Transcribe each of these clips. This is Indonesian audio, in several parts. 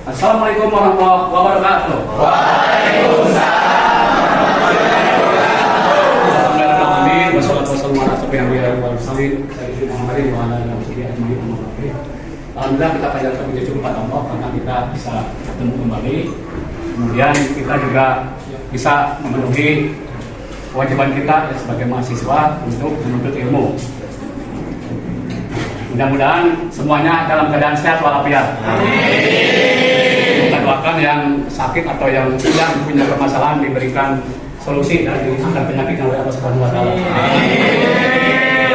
Assalamualaikum warahmatullahi wabarakatuh. Alhamdulillah kita panjatkan puji syukur kepada Allah karena kita bisa bertemu kembali. Kemudian kita juga bisa memenuhi kewajiban kita sebagai mahasiswa untuk menuntut ilmu. Mudah-mudahan semuanya dalam keadaan sehat walafiat. Kita doakan yang sakit atau yang punya permasalahan diberikan solusi dari angkat penyakit yang oleh Allah Subhanahu wa taala.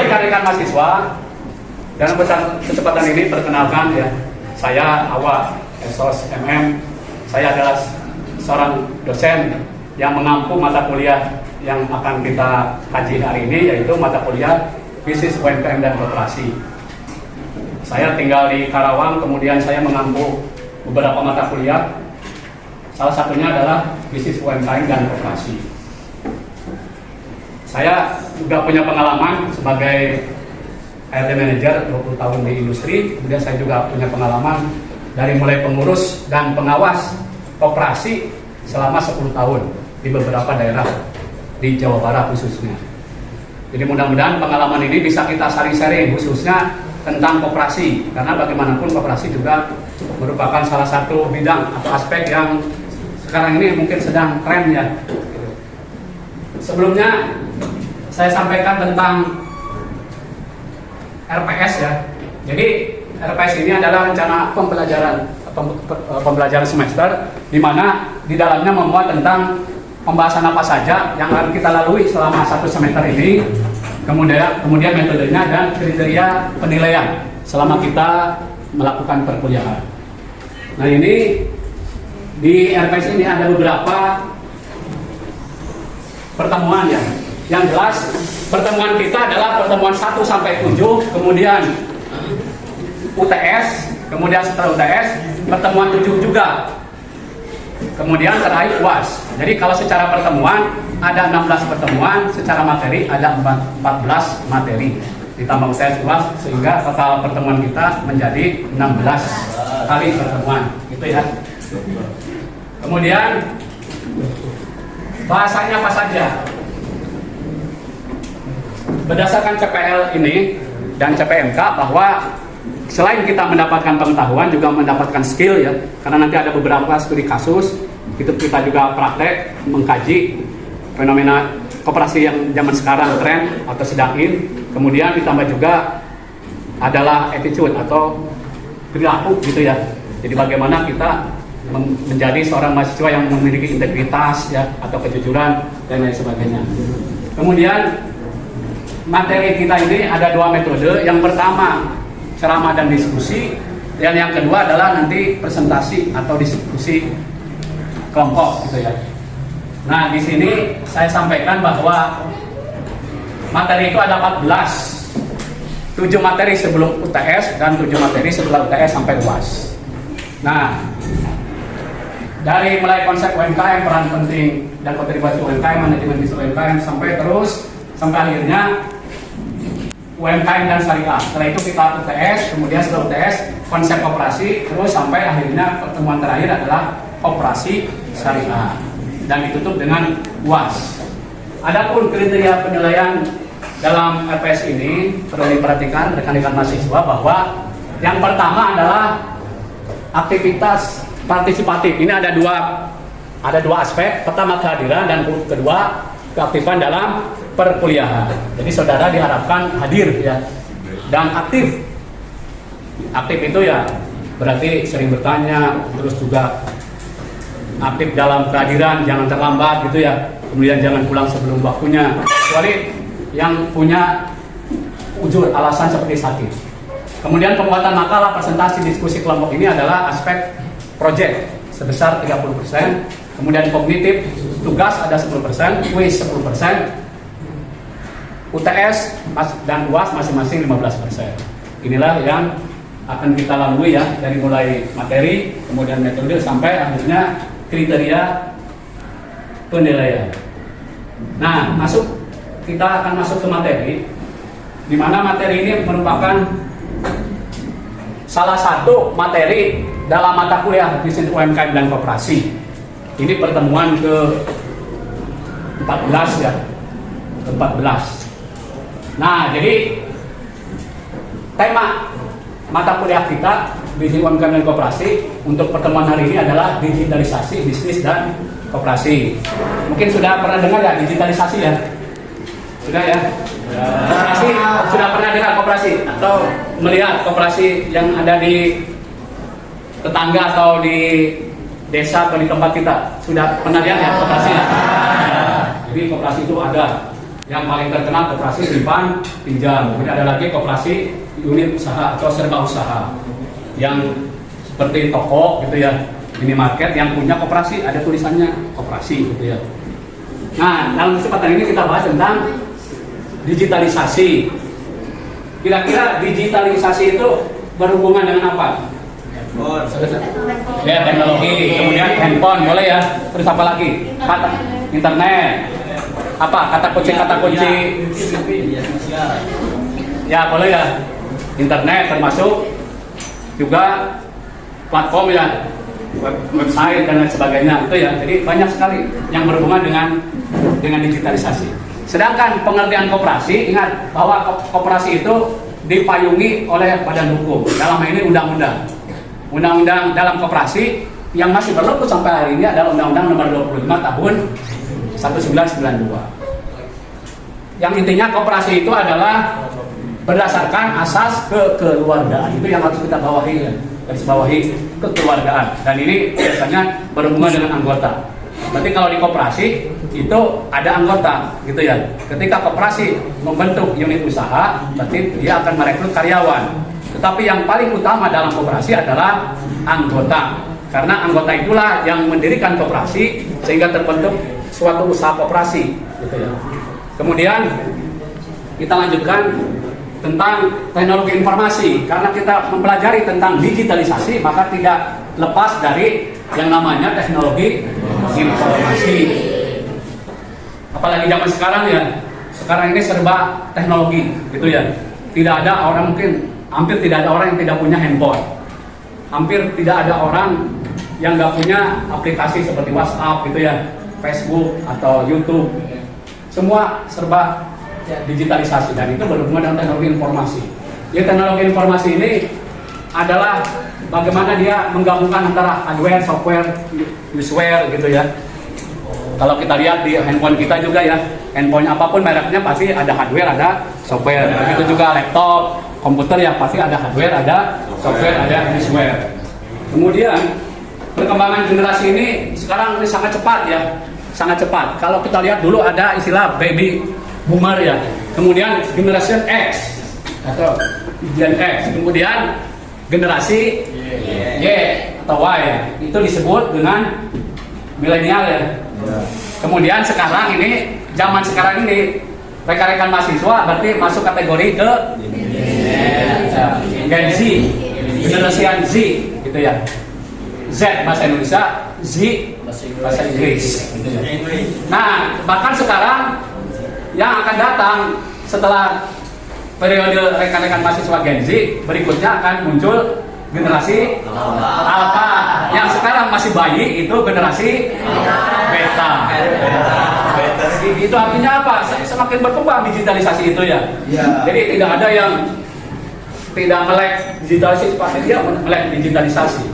Rekan-rekan mahasiswa, dalam kesempatan ini perkenalkan ya, saya Awa Esos MM. Saya adalah seorang dosen yang mengampu mata kuliah yang akan kita kaji hari ini, yaitu mata kuliah Bisnis UMKM dan Koperasi. Saya tinggal di Karawang, kemudian saya mengampu beberapa mata kuliah. Salah satunya adalah Bisnis UMKM dan Koperasi. Saya juga punya pengalaman sebagai HRD Manager 20 tahun di industri. Kemudian saya juga punya pengalaman dari mulai pengurus dan pengawas koperasi selama 10 tahun di beberapa daerah di Jawa Barat khususnya. Jadi mudah-mudahan pengalaman ini bisa kita sharing-sharing khususnya tentang koperasi, karena bagaimanapun koperasi juga merupakan salah satu bidang atau aspek yang sekarang ini mungkin sedang tren ya. Sebelumnya saya sampaikan tentang RPS ya. Jadi RPS ini adalah rencana pembelajaran semester, di mana di dalamnya memuat tentang pembahasan apa saja yang akan kita lalui selama satu semester ini. Kemudian metodenya dan kriteria penilaian selama kita melakukan perkuliahan. Nah, ini di RPS ini ada beberapa pertemuan ya. Yang jelas pertemuan kita adalah pertemuan 1 sampai 7, kemudian UTS, kemudian setelah UTS pertemuan 7 juga. Kemudian terakhir UAS. Jadi kalau secara pertemuan ada 16 pertemuan, secara materi ada 14 materi. Ditambah UTS UAS sehingga total pertemuan kita menjadi 16 kali pertemuan. Gitu ya. Kemudian bahasanya apa saja? Berdasarkan CPL ini dan CPMK bahwa selain kita mendapatkan pengetahuan juga mendapatkan skill ya, karena nanti ada beberapa studi kasus, itu kita juga praktek mengkaji fenomena koperasi yang zaman sekarang tren atau sedang in. Kemudian ditambah juga adalah attitude atau perilaku gitu ya. Jadi bagaimana kita menjadi seorang mahasiswa yang memiliki integritas ya atau kejujuran dan lain sebagainya. Kemudian materi kita ini ada 2 metode. Yang pertama ceramah dan diskusi, dan yang kedua adalah nanti presentasi atau diskusi kelompok gitu ya. Nah, di sini saya sampaikan bahwa materi itu ada 14. 7 materi sebelum UTS dan 7 materi setelah UTS sampai UAS. Nah, dari mulai konsep UMKM, peran penting dan kontribusi UMKM, manajemen bisnis UMKM sampai akhirnya UMKM dan syariah. Setelah itu kita UTS, kemudian setelah UTS konsep koperasi, terus sampai akhirnya pertemuan terakhir adalah koperasi syariah dan ditutup dengan UAS. Adapun kriteria penilaian dalam RPS ini perlu diperhatikan rekan-rekan mahasiswa bahwa yang pertama adalah aktivitas partisipatif. Ini ada dua aspek. Pertama kehadiran dan kedua keaktifan dalam perkuliahan. Jadi saudara diharapkan hadir ya dan aktif. Aktif itu ya berarti sering bertanya, terus juga aktif dalam kehadiran, jangan terlambat gitu ya. Kemudian jangan pulang sebelum waktunya, kecuali yang punya ujur alasan seperti sakit. Kemudian pembuatan makalah, presentasi, diskusi kelompok ini adalah aspek project sebesar 30%. Kemudian kognitif, tugas ada 10%, kuis 10%, UTS dan UAS masing-masing 15%. Inilah yang akan kita lalui ya, dari mulai materi, kemudian metode, sampai akhirnya kriteria penilaian. Nah, kita akan masuk ke materi, di mana materi ini merupakan salah satu materi dalam mata kuliah bisnis UMKM dan koperasi. Ini pertemuan ke-14 ya, ke-14. Nah, jadi tema mata kuliah kita bisnis UMKM dan koperasi untuk pertemuan hari ini adalah digitalisasi bisnis dan koperasi. Mungkin sudah pernah dengar ya digitalisasi ya? Sudah ya? Koperasi sudah pernah dengar koperasi atau melihat koperasi yang ada di tetangga atau di desa atau di tempat kita? Sudah pernah lihat ya koperasi ya? Jadi koperasi itu ada yang paling terkenal koperasi simpan pinjam. Kemudian ada lagi koperasi unit usaha atau serba usaha yang seperti toko gitu ya, minimarket yang punya koperasi, ada tulisannya koperasi gitu ya. Nah, dalam kesempatan ini kita bahas tentang digitalisasi. Kira-kira digitalisasi itu berhubungan dengan apa? Ya, teknologi, kemudian handphone, boleh ya. Terus apa lagi? Internet. Apa? Kata kunci ya, boleh ya. Internet termasuk juga platform ya, website dan lain sebagainya itu ya. Jadi banyak sekali yang berhubungan dengan digitalisasi. Sedangkan pengertian koperasi, ingat bahwa koperasi itu dipayungi oleh badan hukum. Dalam hal ini undang-undang. Undang-undang dalam koperasi yang masih berlaku sampai hari ini adalah Undang-Undang Nomor 25 Tahun 1992. Yang intinya koperasi itu adalah berdasarkan asas kekeluargaan. Itu yang harus kita bawahi ya. Garis bawahi kekeluargaan. Dan ini biasanya berhubungan dengan anggota. Berarti kalau di koperasi itu ada anggota gitu ya. Ketika koperasi membentuk unit usaha, berarti dia akan merekrut karyawan. Tetapi yang paling utama dalam koperasi adalah anggota. Karena anggota itulah yang mendirikan koperasi sehingga terbentuk suatu usaha koperasi gitu ya. Kemudian kita lanjutkan tentang teknologi informasi. Karena kita mempelajari tentang digitalisasi, maka tidak lepas dari yang namanya teknologi informasi. Apalagi zaman sekarang ya, sekarang ini serba teknologi gitu ya. Tidak ada orang, hampir tidak ada orang yang tidak punya handphone. Hampir tidak ada orang yang nggak punya aplikasi seperti WhatsApp gitu ya, Facebook atau YouTube. Semua serba digitalisasi dan itu berhubungan dengan teknologi informasi. Jadi teknologi informasi ini adalah bagaimana dia menggabungkan antara hardware, software, useware gitu ya. Kalau kita lihat di handphone kita juga ya, handphone apapun mereknya pasti ada hardware, ada software. Begitu juga laptop, komputer ya pasti ada hardware, ada software, ada useware. Kemudian perkembangan generasi ini sekarang ini sangat cepat ya, sangat cepat. Kalau kita lihat dulu ada istilah baby boomer ya, kemudian generasi X atau Gen X, kemudian generasi Y atau Y ya, itu disebut dengan milenial ya. Kemudian sekarang ini, zaman sekarang ini rekan-rekan mahasiswa berarti masuk kategori ke Gen Z, generasi Z gitu ya. Z bahasa Indonesia, Z bahasa Inggris gitu ya. Nah, bahkan sekarang yang akan datang setelah periode rekan-rekan mahasiswa Gen Z berikutnya akan muncul generasi Alpha. Yang sekarang masih bayi itu generasi Beta. Itu artinya apa? Semakin berkembang digitalisasi itu ya. Jadi tidak ada yang tidak melek digitalisasi, pasti dia melek digitalisasi.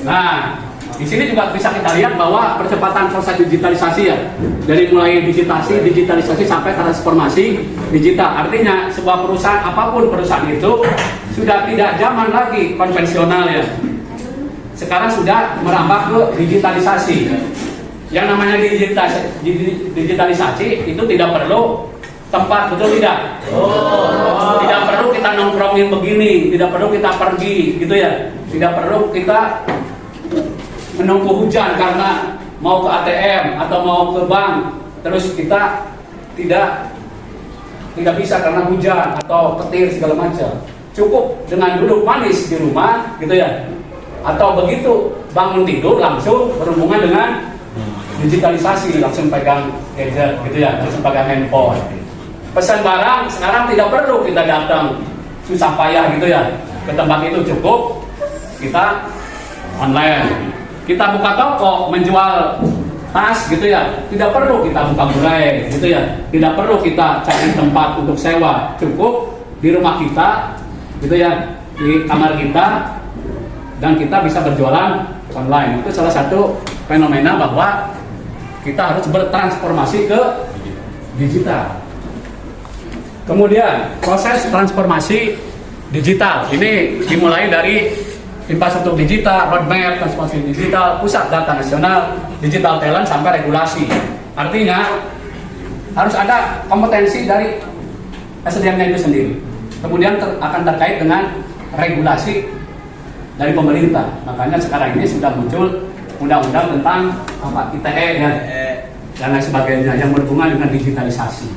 Nah, di sini juga bisa kita lihat bahwa percepatan proses digitalisasi ya, dari mulai digitalisasi sampai transformasi digital. Artinya sebuah perusahaan apapun perusahaan itu sudah tidak zaman lagi konvensional ya. Sekarang sudah merambah ke digitalisasi. Yang namanya digitalisasi itu tidak perlu tempat, betul tidak? Tidak perlu kita nongkrongin begini, tidak perlu kita pergi gitu ya. Tidak perlu kita menunggu hujan karena mau ke ATM atau mau ke bank, terus kita tidak bisa karena hujan atau petir segala macam. Cukup dengan duduk manis di rumah gitu ya, atau begitu bangun tidur langsung berhubungan dengan digitalisasi, langsung pegang gadget gitu ya, langsung pegang handphone. Pesan barang sekarang tidak perlu kita datang susah payah gitu ya. ke tempat itu cukup kita online. Kita buka toko menjual tas gitu ya, tidak perlu kita buka gerai gitu ya, tidak perlu kita cari tempat untuk sewa, cukup di rumah kita gitu ya, di kamar kita, dan kita bisa berjualan online. Itu salah satu fenomena bahwa kita harus bertransformasi ke digital. Kemudian proses transformasi digital ini dimulai dari infrastruktur digital, roadmap transformasi digital, pusat data nasional, digital talent sampai regulasi. Artinya harus ada kompetensi dari SDM-nya itu sendiri. Kemudian akan terkait dengan regulasi dari pemerintah. Makanya sekarang ini sudah muncul undang-undang tentang ITE dan lain sebagainya yang berhubungan dengan digitalisasi.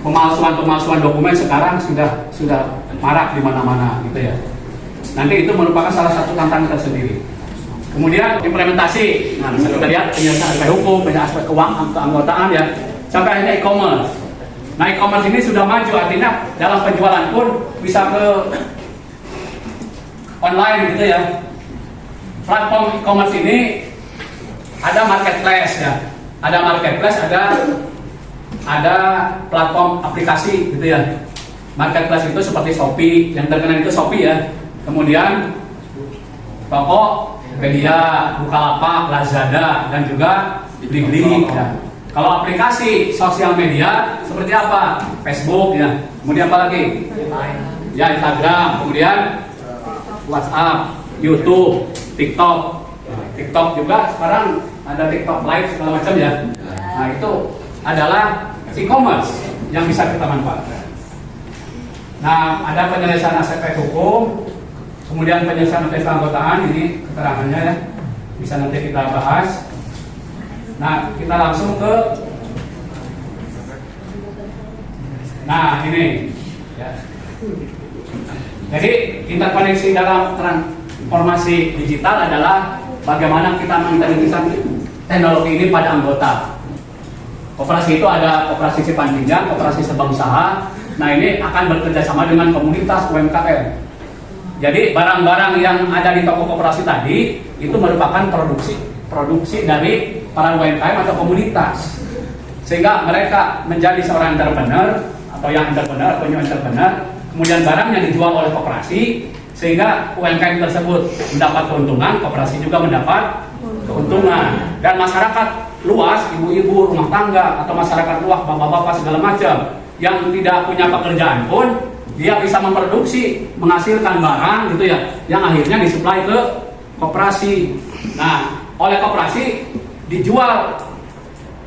Pemalsuan dokumen sekarang sudah marak di mana-mana gitu ya. Nanti itu merupakan salah satu tantangan tersendiri. Kemudian implementasi, nah kita lihat penyelesaian aspek hukum, penyelesaian aspek keuangan, keanggotaan ya, sampai akhirnya e-commerce. Nah e-commerce ini sudah maju, artinya dalam penjualan pun bisa ke online gitu ya. Platform e-commerce ini ada marketplace ya, ada platform aplikasi gitu ya. Marketplace itu seperti Shopee, yang terkenal itu Shopee ya. Kemudian Tokopedia, Bukalapak, Lazada, dan juga Blibli. Ya. Kalau aplikasi sosial media seperti apa? Facebook ya. Kemudian apa lagi? Ya Instagram. Kemudian WhatsApp, YouTube, TikTok. TikTok juga sekarang ada TikTok Live segala macam ya. Nah itu adalah e-commerce yang bisa kita manfaatkan. Nah ada penyelesaian aspek hukum. Kemudian penyelesaian tes keanggotaan, ini keterangannya ya, bisa nanti kita bahas. Nah, kita langsung ke, nah ini, ya. Jadi interkoneksi dalam transformasi digital adalah bagaimana kita mengintegrasikan teknologi ini pada anggota. Koperasi itu ada koperasi simpan pinjam, koperasi serba usaha. Nah ini akan bekerja sama dengan komunitas UMKM. Jadi barang-barang yang ada di toko koperasi tadi itu merupakan produksi dari para UMKM atau komunitas, sehingga mereka menjadi seorang entrepreneur atau yang entrepreneur atau new entrepreneur. Kemudian barangnya dijual oleh koperasi sehingga UMKM tersebut mendapat keuntungan, koperasi juga mendapat keuntungan, dan masyarakat luas, ibu-ibu rumah tangga atau masyarakat luas, bapak-bapak segala macam yang tidak punya pekerjaan pun dia bisa memproduksi, menghasilkan barang gitu ya, yang akhirnya disuplai ke koperasi. Nah, oleh koperasi dijual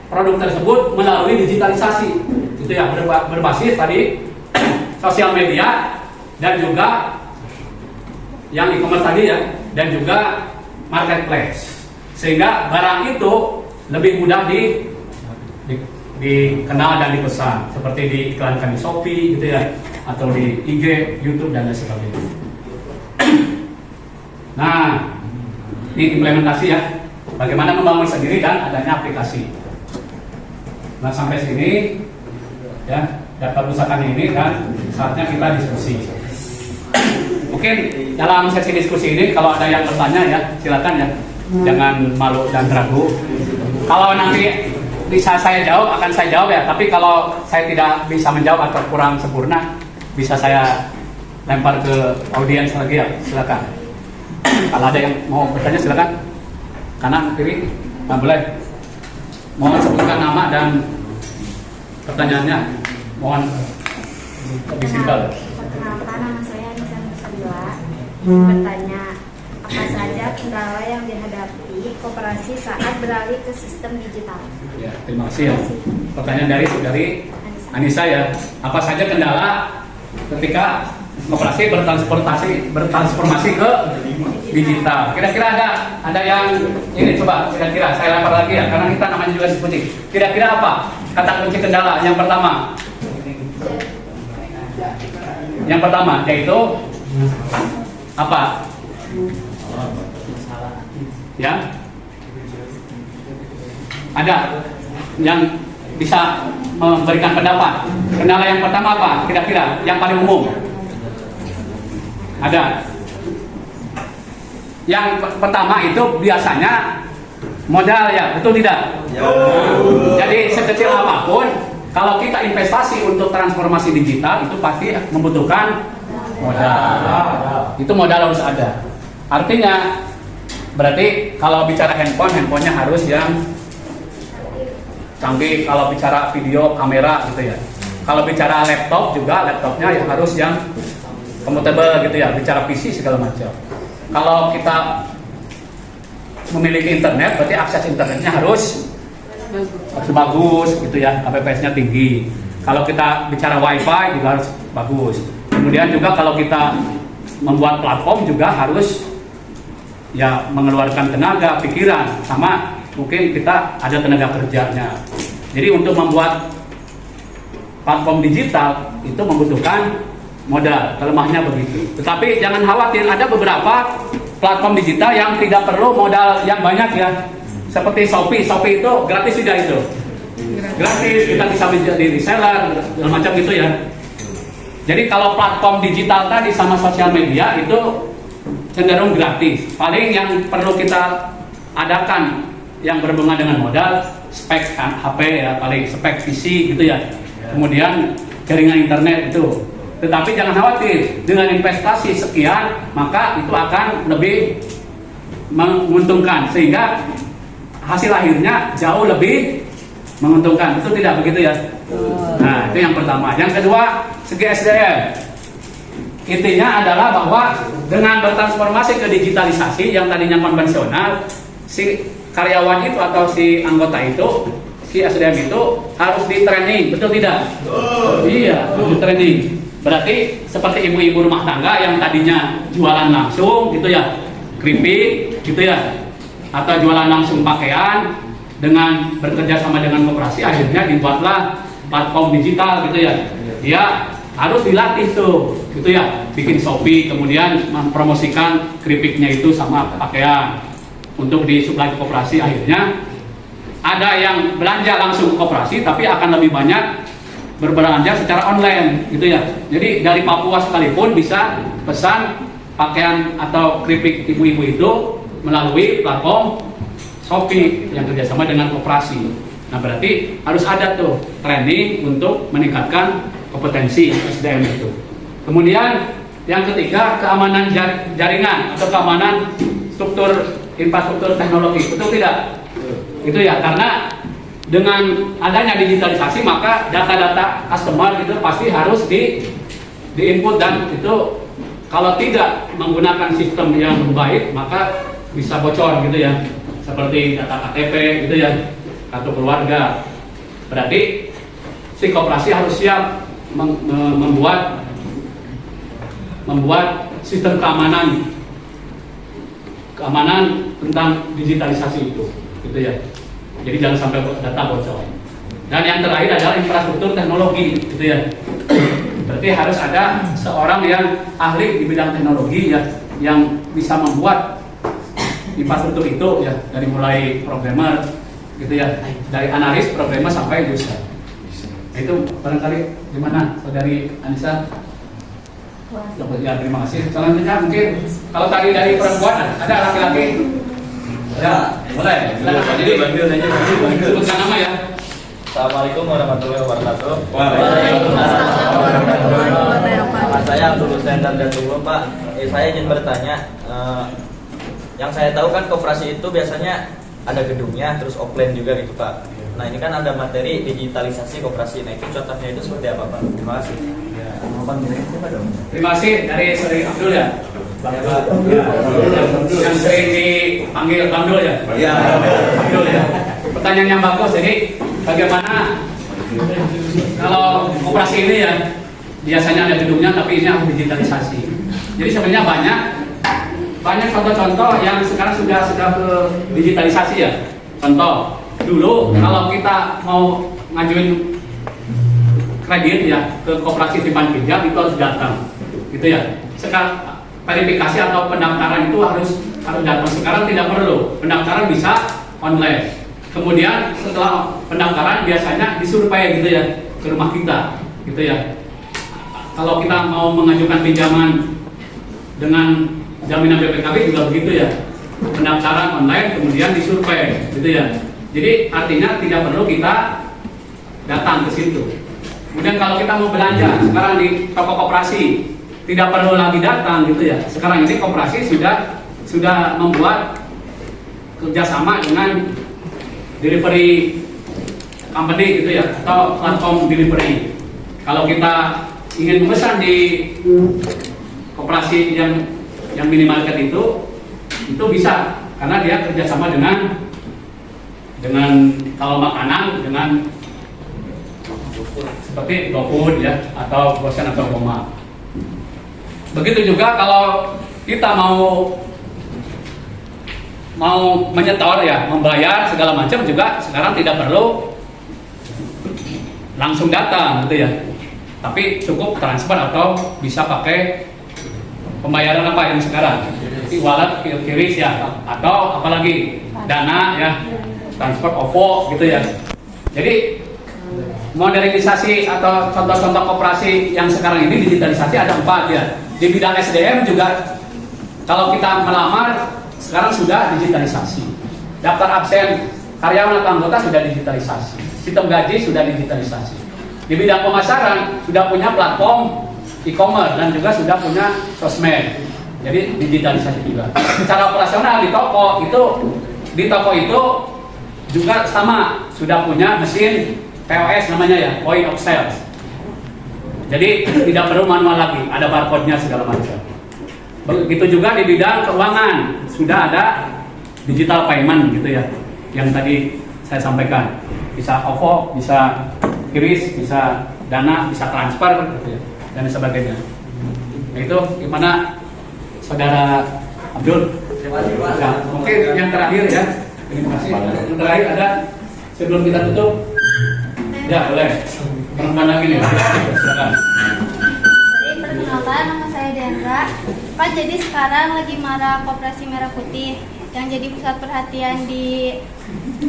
produk tersebut melalui digitalisasi, gitu ya, berbasis tadi sosial media dan juga yang e-commerce tadi ya, dan juga marketplace, sehingga barang itu lebih mudah dikenal dan dipesan, seperti diiklankan di Shopee gitu ya, atau di IG, YouTube dan lain sebagainya. Nah, ini implementasi ya, bagaimana membangun sendiri dan adanya aplikasi. Nah sampai sini ya daftar pusakan ini, dan saatnya kita diskusi. Mungkin dalam sesi diskusi ini kalau ada yang bertanya ya silakan ya, jangan malu dan ragu. Kalau nanti bisa saya jawab, akan saya jawab ya. Tapi kalau saya tidak bisa menjawab atau kurang sempurna, bisa saya lempar ke audiens lagi ya, silakan. Kalau ada yang mau bertanya silakan. Kanan, kiri, nggak boleh. Mohon sebutkan nama dan pertanyaannya. Mohon lebih simpel. Perkenalkan, nama saya Anissa Nusabila. Bertanya, apa saja kendala yang dihadapi koperasi saat beralih ke sistem digital? Ya, terima kasih ya. Pertanyaan dari saudari Anissa ya. Apa saja kendala ketika koperasi bertransformasi ke digital? Kira-kira ada yang ini, coba kira-kira saya lempar lagi ya, karena kita namanya juga diskusi. Kira-kira apa kata kunci kendala yang pertama? Yang pertama yaitu apa? Ya, ada yang bisa memberikan pendapat. Kendala yang pertama apa? Kira-kira yang paling umum. Ada. Yang pertama itu biasanya modal ya, betul tidak? Jadi sekecil apapun, kalau kita investasi untuk transformasi digital itu pasti membutuhkan modal. Itu modal harus ada. Artinya berarti kalau bicara handphonenya harus yang canggih. Kalau bicara video, kamera gitu ya. Kalau bicara laptop juga, laptopnya ya harus yang compatible gitu ya. Bicara PC segala macam. Kalau kita memiliki internet, berarti akses internetnya harus bagus gitu ya, KPPS-nya tinggi. Kalau kita bicara WiFi juga harus bagus. Kemudian juga kalau kita membuat platform juga harus ya mengeluarkan tenaga, pikiran, sama mungkin kita ada tenaga kerjanya. Jadi untuk membuat platform digital itu membutuhkan modal, kelemahnya begitu. Tetapi jangan khawatir, ada beberapa platform digital yang tidak perlu modal yang banyak ya. Seperti Shopee itu gratis sudah itu. Gratis, kita bisa menjadi reseller, segala macam gitu ya. Jadi kalau platform digital tadi sama sosial media itu cenderung gratis. Paling yang perlu kita adakan yang berhubungan dengan modal, spek HP ya, paling spek PC gitu ya. Kemudian jaringan internet itu. Tetapi jangan khawatir, dengan investasi sekian maka itu akan lebih menguntungkan sehingga hasil akhirnya jauh lebih menguntungkan. Itu tidak begitu ya? Nah, itu yang pertama. Yang kedua, segi SDM. Intinya adalah bahwa dengan bertransformasi ke digitalisasi yang tadinya konvensional, si karyawan itu atau si anggota itu, si SDM itu harus di training, betul tidak? Iya, di training. Berarti seperti ibu-ibu rumah tangga yang tadinya jualan langsung gitu ya, keripik gitu ya, atau jualan langsung pakaian, dengan bekerja sama dengan koperasi akhirnya dibuatlah platform digital gitu ya. Dia harus dilatih tuh gitu ya, bikin Shopee, kemudian mempromosikan keripiknya itu sama pakaian untuk disuplai ke koperasi. Akhirnya ada yang belanja langsung ke koperasi tapi akan lebih banyak berbelanja secara online gitu ya. Jadi dari Papua sekalipun bisa pesan pakaian atau keripik ibu-ibu itu melalui platform Shopee yang kerjasama dengan koperasi. Nah berarti harus ada tuh training untuk meningkatkan kompetensi SDM itu. Kemudian yang ketiga, keamanan jaringan atau keamanan infrastruktur teknologi, betul tidak? Itu ya, karena dengan adanya digitalisasi maka data-data customer itu pasti harus di-input, dan itu kalau tidak menggunakan sistem yang baik maka bisa bocor gitu ya, seperti data KTP gitu ya, kartu keluarga. Berarti si koperasi harus siap membuat sistem keamanan tentang digitalisasi itu gitu ya. Jadi jangan sampai data bocor. Dan yang terakhir adalah infrastruktur teknologi gitu ya. Berarti harus ada seorang yang ahli di bidang teknologi ya, yang bisa membuat infrastruktur itu ya, dari mulai programmer gitu ya, dari analis, programmer sampai user. Itu barangkali gimana Saudari Anissa? Ya, terima kasih. Selanjutnya mungkin kalau tadi dari perempuan ada laki-laki. Ya, boleh. Silakan. Jadi sebutkan nama ya. Assalamualaikum warahmatullahi wabarakatuh. Waalaikumsalam warahmatullahi wabarakatuh. Nama saya Abdul Husain Darjatullah, Pak. Saya ingin bertanya, yang saya tahu kan koperasi itu biasanya ada gedungnya, terus offline juga gitu Pak. Nah ini kan ada materi digitalisasi koperasi. Nah itu contohnya itu seperti apa Pak? Terima kasih. Terima kasih dari Saudari Abdul ya. Yang sering dipanggil Bang Dul ya. Iya. Abdul ya. Pertanyaan yang bagus. Jadi bagaimana kalau koperasi ini ya, biasanya ada gedungnya tapi ini harus digitalisasi. Jadi sebenarnya banyak contoh-contoh yang sekarang sudah ke digitalisasi ya. Contoh, dulu kalau kita mau ngajuin kredit ya ke koperasi simpan pinjam itu harus datang, gitu ya. Sekarang verifikasi atau pendaftaran itu harus datang. Sekarang tidak perlu, pendaftaran bisa online. Kemudian setelah pendaftaran biasanya disurvei gitu ya ke rumah kita, gitu ya. Kalau kita mau mengajukan pinjaman dengan jaminan BPKB juga begitu ya. Pendaftaran online kemudian disurvei gitu ya. Jadi artinya tidak perlu kita datang ke situ. Kemudian kalau kita mau belanja sekarang di toko koperasi tidak perlu lagi datang gitu ya. Sekarang ini koperasi sudah membuat kerjasama dengan delivery company gitu ya, atau platform delivery. Kalau kita ingin memesan di koperasi yang minimarket itu bisa, karena dia kerjasama dengan kalau makanan dengan seperti GoFood ya, atau Gosen atau Goma. Begitu juga kalau kita mau menyetor ya, membayar segala macam juga sekarang tidak perlu langsung datang gitu ya, tapi cukup transfer atau bisa pakai pembayaran apa yang sekarang e-wallet, QRIS ya, atau apalagi Dana ya, transfer OVO gitu ya. Jadi modernisasi atau contoh-contoh koperasi yang sekarang ini digitalisasi ada 4 ya. Di bidang SDM juga kalau kita melamar sekarang sudah digitalisasi. Daftar absen karyawan atau anggota sudah digitalisasi. Sistem gaji sudah digitalisasi. Di bidang pemasaran sudah punya platform e-commerce dan juga sudah punya sosmed. Jadi digitalisasi juga. Secara operasional di toko itu juga sama, sudah punya mesin POS namanya ya, point of sales. Jadi tidak perlu manual lagi, ada barcode-nya segala macam. Begitu juga di bidang keuangan sudah ada digital payment gitu ya, yang tadi saya sampaikan. Bisa OVO, bisa QRIS, bisa Dana, bisa transfer gitu ya, dan sebagainya. Nah, itu gimana Saudara Abdul? Ya, mungkin yang terakhir ya. Terima kasih. Yang terakhir ada sebelum kita tutup. Ya boleh. Perempuan lagi nih. Silakan. Jadi perkenalkan, nama saya Dendra. Pak, jadi sekarang lagi marak Koperasi Merah Putih yang jadi pusat perhatian di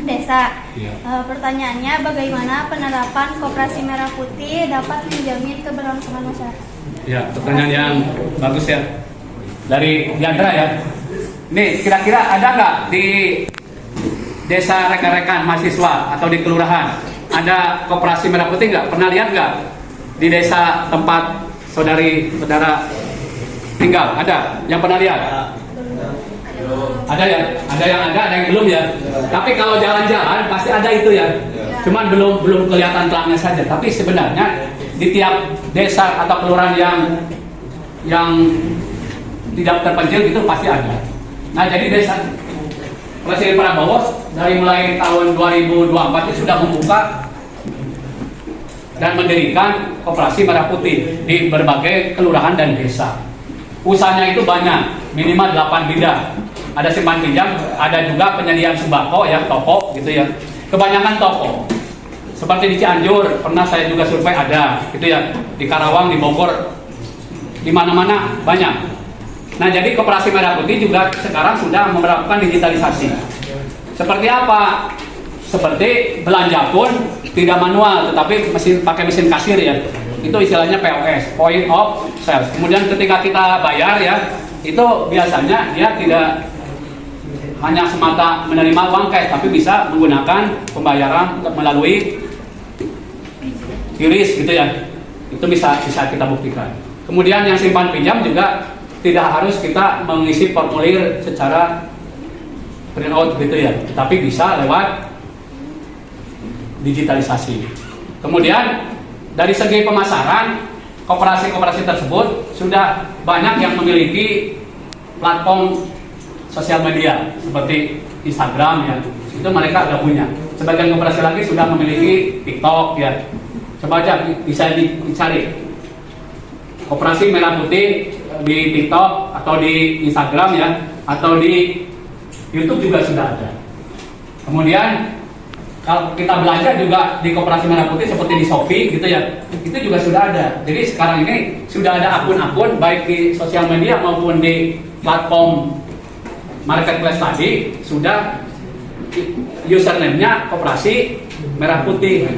desa. Pertanyaannya, bagaimana penerapan Koperasi Merah Putih dapat menjamin keberlangsungan masyarakat? Ya, pertanyaan yang bagus ya. Dari Diandra ya. Nih, kira-kira ada nggak di desa rekan-rekan mahasiswa atau di kelurahan ada Koperasi Merah Putih nggak? Pernah lihat nggak di desa tempat saudara tinggal? Ada yang pernah lihat? Ada ya? Ada yang belum ya? Tapi kalau jalan-jalan pasti ada itu ya. Cuman belum kelihatan terangnya saja. Tapi sebenarnya di tiap desa atau kelurahan yang tidak terpencil itu pasti ada. Nah, jadi desa Presiden Prabowo dari mulai tahun 2024 itu sudah membuka dan mendirikan Koperasi Merah Putih di berbagai kelurahan dan desa. Usahanya itu banyak, minimal 8 bidang. Ada simpan pinjam, ada juga penyediaan sembako ya, toko gitu ya. Kebanyakan toko. Seperti di Cianjur, pernah saya juga survei ada, gitu ya. Di Karawang, di Bogor, di mana-mana banyak. Nah, jadi Koperasi Merah Putih juga sekarang sudah menerapkan digitalisasi. Seperti apa? Seperti belanja pun tidak manual, tetapi pakai mesin kasir ya. Itu istilahnya POS, point of sales. Kemudian ketika kita bayar ya, itu biasanya dia tidak hanya semata menerima uang cash, tapi bisa menggunakan pembayaran melalui QRIS gitu ya. Itu bisa kita buktikan. Kemudian yang simpan pinjam juga tidak harus kita mengisi formulir secara print out gitu ya, tapi bisa lewat digitalisasi. Kemudian dari segi pemasaran, koperasi-koperasi tersebut sudah banyak yang memiliki platform sosial media seperti Instagram ya, itu mereka sudah punya. Sebagian koperasi lagi sudah memiliki TikTok ya. Coba aja bisa dicari Koperasi Merah Putih di TikTok atau di Instagram ya, atau di YouTube juga sudah ada. Kemudian kalau kita belanja juga di Koperasi Merah Putih seperti di Shopee gitu ya, itu juga sudah ada. Jadi sekarang ini sudah ada akun-akun baik di sosial media maupun di platform marketplace tadi, sudah username-nya Koperasi Merah Putih.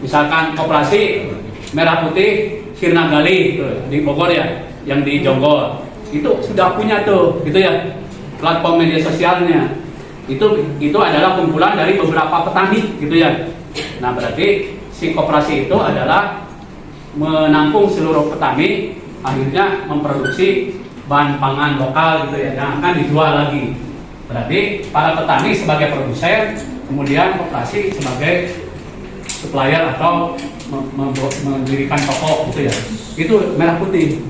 Misalkan Koperasi Merah Putih Sirna Gali di Bogor ya, yang di Jonggol. itu sudah punya tuh, gitu ya, platform media sosialnya. Itu adalah kumpulan dari beberapa petani, gitu ya. Nah, berarti si koperasi itu adalah menampung seluruh petani, akhirnya memproduksi bahan pangan lokal, gitu ya, yang akan dijual lagi. Berarti para petani sebagai produsen, kemudian koperasi sebagai supplier atau mendirikan toko, gitu ya. Itu merah putih,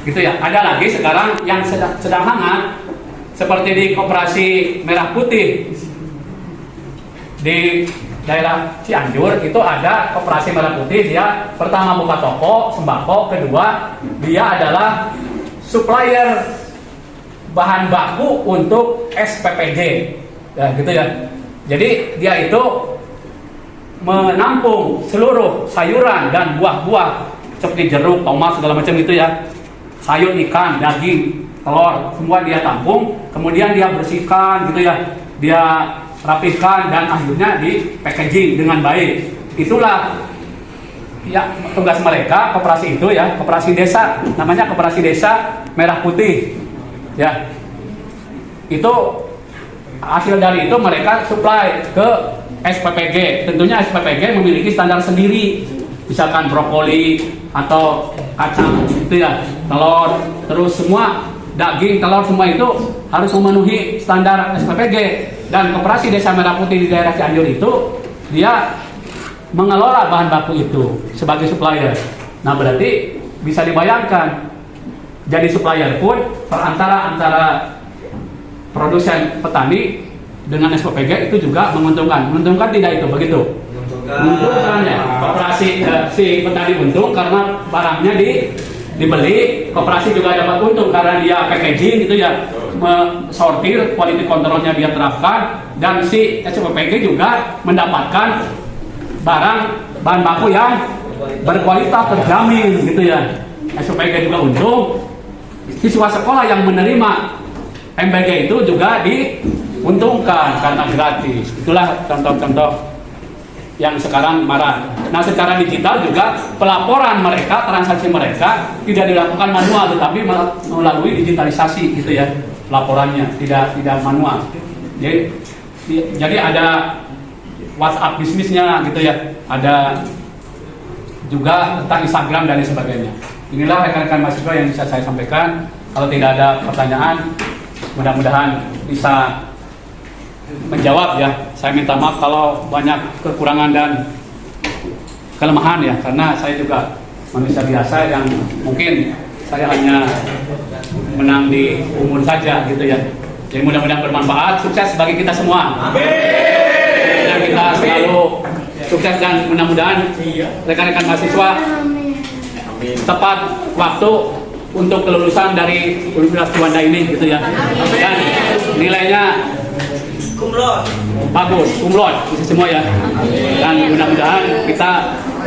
gitu ya. Ada lagi sekarang yang sedang hangat, seperti di koperasi merah putih di daerah Cianjur. Itu ada koperasi merah putih, dia pertama buka toko sembako, kedua dia adalah supplier bahan baku untuk SPPJ, ya, gitu ya. Jadi dia itu menampung seluruh sayuran dan buah-buah seperti jeruk, tomat, segala macam itu ya, sayur, ikan, daging, telur, semua dia tampung, kemudian dia bersihkan, gitu ya, dia rapihkan, dan akhirnya di packaging dengan baik. Itulah ya tugas mereka, koperasi itu ya, koperasi desa, namanya koperasi desa merah putih ya. Itu hasil dari itu mereka supply ke SPPG. Tentunya SPPG memiliki standar sendiri, misalkan brokoli atau kacang itu ya, telur, terus semua daging, telur, semua itu harus memenuhi standar SPPG. Dan koperasi desa merah putih di daerah Cianjur itu dia mengelola bahan baku itu sebagai supplier. Nah, berarti bisa dibayangkan, jadi supplier pun perantara antara produsen petani dengan SPPG itu juga menguntungkan. Menguntungkan tidak itu begitu? Menguntungkan ya. Koperasi si petani untung karena barangnya dibeli, koperasi juga dapat untung karena dia packaging, gitu ya, sortir, quality controlnya dia terapkan, dan si SPPG juga mendapatkan barang bahan baku yang berkualitas terjamin, gitu ya. SPPG juga untung, siswa sekolah yang menerima MBG itu juga diuntungkan karena gratis. Itulah contoh-contoh yang sekarang marak. Nah, secara digital juga pelaporan mereka, transaksi mereka tidak dilakukan manual, tetapi melalui digitalisasi, gitu ya, laporannya tidak manual. Jadi ada WhatsApp bisnisnya, gitu ya, ada juga tentang Instagram dan sebagainya. Inilah rekan-rekan mahasiswa yang bisa saya sampaikan. Kalau tidak ada pertanyaan, mudah-mudahan bisa menjawab ya. Saya minta maaf kalau banyak kekurangan dan kelemahan ya, karena saya juga manusia biasa yang mungkin saya hanya menang di umur saja, gitu ya. Jadi mudah-mudahan bermanfaat, sukses bagi kita semua. Amin. Dan kita selalu sukses, dan mudah-mudahan rekan-rekan mahasiswa tepat waktu untuk kelulusan dari Universitas Juanda ini, gitu ya. Dan nilainya bagus, kumlot, itu semua ya. Dan mudah-mudahan kita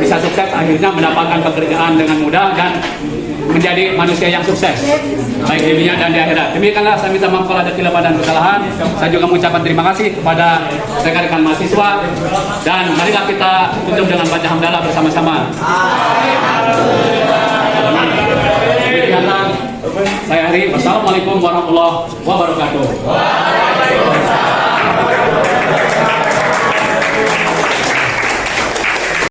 bisa sukses, akhirnya mendapatkan pekerjaan dengan mudah dan menjadi manusia yang sukses, baik di dunia dan di akhirat. Demikianlah, saya minta maaf kalau ada khilafah dan kesalahan. Saya juga mengucapkan terima kasih kepada rekan-rekan mahasiswa, dan marilah kita tutup dengan baca hamdalah bersama-sama. Demikianlah saya Hari. Wassalamualaikum warahmatullahi wabarakatuh.